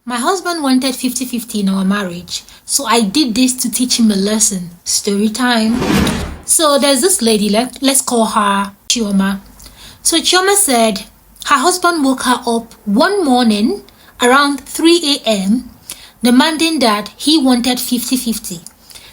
My husband wanted 50-50 in our marriage, so I did this to teach him a lesson. Story time. So there's this lady, let's call her Chioma. So Chioma said her husband woke her up one morning around 3 a.m. demanding that he wanted 50-50.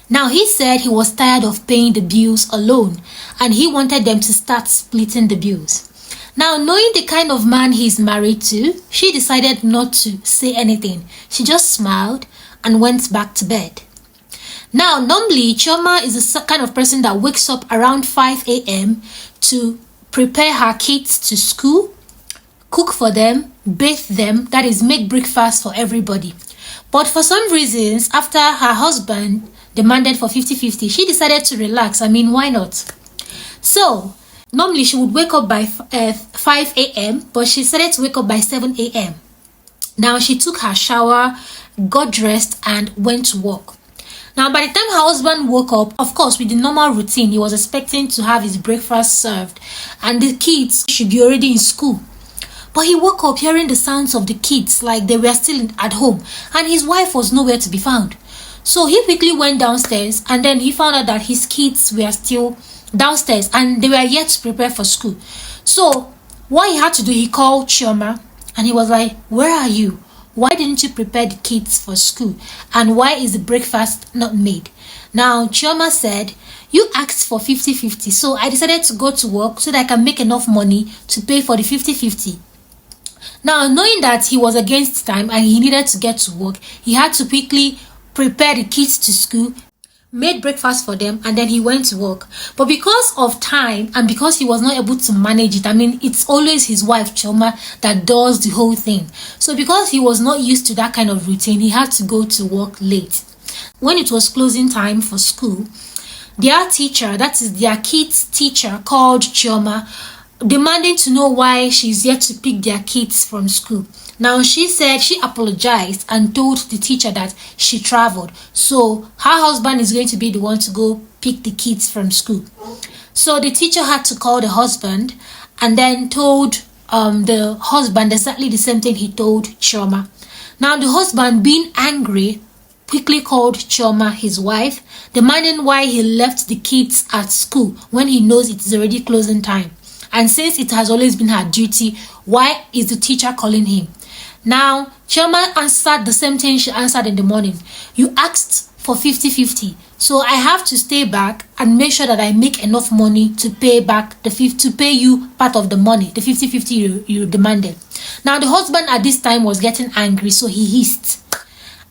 Now he said he was tired of paying the bills alone and he wanted them to start splitting the bills. Now, knowing the kind of man he's married to, she decided not to say anything. She just smiled and went back to bed. Now, normally, Chioma is the kind of person that wakes up around 5 a.m. to prepare her kids to school, cook for them, bathe them, that is, make breakfast for everybody. But for some reasons, after her husband demanded for 50-50, she decided to relax. I mean, why not? So, normally she would wake up by 5 a.m. but she decided to wake up by 7 a.m. Now she took her shower, got dressed and went to work. Now by the time her husband woke up, of course with the normal routine, he was expecting to have his breakfast served and the kids should be already in school. But he woke up hearing the sounds of the kids like they were still at home and his wife was nowhere to be found. So he quickly went downstairs and then he found out that his kids were still downstairs and they were yet to prepare for school. So what he had to do, he called Chioma and he was like, where are you? Why didn't you prepare the kids for school? And why is the breakfast not made? Now Chioma said, you asked for 50-50, so I decided to go to work so that I can make enough money to pay for the 50-50. Now knowing that he was against time and he needed to get to work, he had to quickly prepare the kids to school, made breakfast for them, and then he went to work. But because of time and because he was not able to manage it, I mean, it's always his wife Chioma that does the whole thing. So because he was not used to that kind of routine, he had to go to work late. When it was closing time for school, their teacher, that is their kids teacher, called Chioma demanding to know why she's yet to pick their kids from school. Now she said she apologized and told the teacher that she traveled, so her husband is going to be the one to go pick the kids from school. So the teacher had to call the husband and then told the husband exactly the same thing he told Chioma. Now the husband, being angry, quickly called Chioma, his wife, demanding why he left the kids at school when he knows it is already closing time. And since it has always been her duty, why is the teacher calling him? Now, Chioma answered the same thing she answered in the morning. You asked for 50-50, so I have to stay back and make sure that I make enough money to pay back to pay you part of the money, the 50-50 you demanded. Now, the husband at this time was getting angry, so he hissed.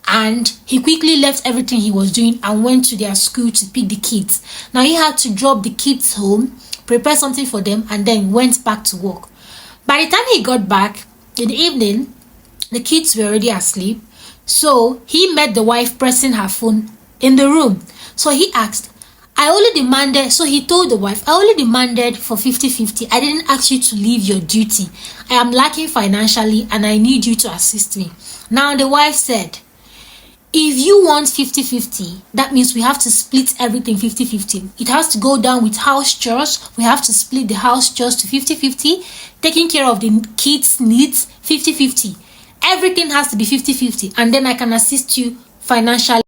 And he quickly left everything he was doing and went to their school to pick the kids. Now, he had to drop the kids home, prepare something for them, and then went back to work. By the time he got back in the evening, the kids were already asleep, so he met the wife pressing her phone in the room. So he asked, he told the wife, I only demanded for 50-50. I didn't ask you to leave your duty. I am lacking financially and I need you to assist me. Now the wife said, if you want 50-50, that means we have to split everything 50-50. It has to go down with house chores. We have to split the house chores to 50-50. Taking care of the kids' needs, 50-50. Everything has to be 50-50, and then I can assist you financially.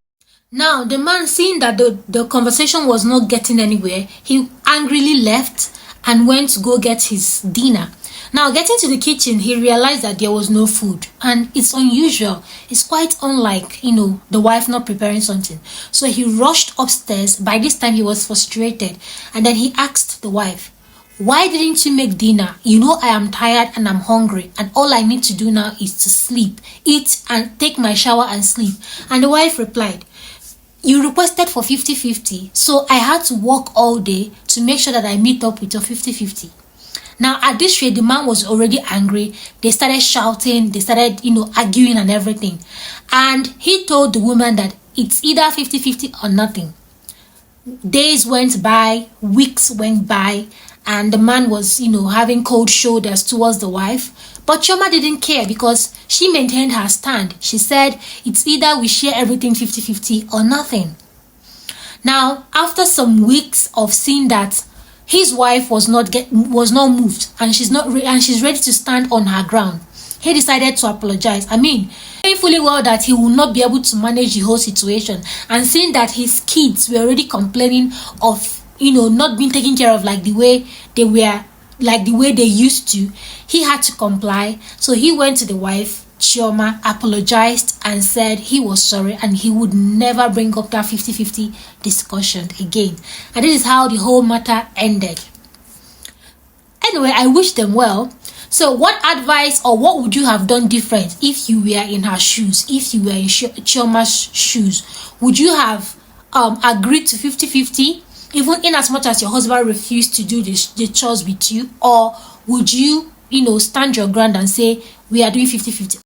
Now, the man, seeing that the conversation was not getting anywhere, he angrily left and went to go get his dinner. Now, getting to the kitchen, he realized that there was no food, and it's unusual. It's quite unlike, the wife not preparing something. So he rushed upstairs. By this time, he was frustrated, and then he asked the wife, why didn't you make dinner? I am tired and I'm hungry, and all I need to do now is to sleep, eat and take my shower and sleep. And the wife replied, you requested for 50-50, so I had to work all day to make sure that I meet up with your 50-50. Now at this rate, the man was already angry. They started shouting, they started arguing and everything, and he told the woman that it's either 50-50 or nothing. Days went by, weeks went by, and the man was, having cold shoulders towards the wife. But Chioma didn't care because she maintained her stand. She said, it's either we share everything 50-50 or nothing. Now, after some weeks of seeing that his wife was not moved and she's ready to stand on her ground, he decided to apologize. I mean, knowing fully well that he will not be able to manage the whole situation, and seeing that his kids were already complaining of, not being taken care of like the way they were, like the way they used to, he had to comply. So he went to the wife, Chioma, apologized and said he was sorry and he would never bring up that 50-50 discussion again. And this is how the whole matter ended. Anyway, I wish them well. So what advice or what would you have done different if you were in her shoes, if you were in Chioma's shoes? Would you have agreed to 50-50, even in as much as your husband refused to do the chores with you? Or would you, stand your ground and say, we are doing 50-50?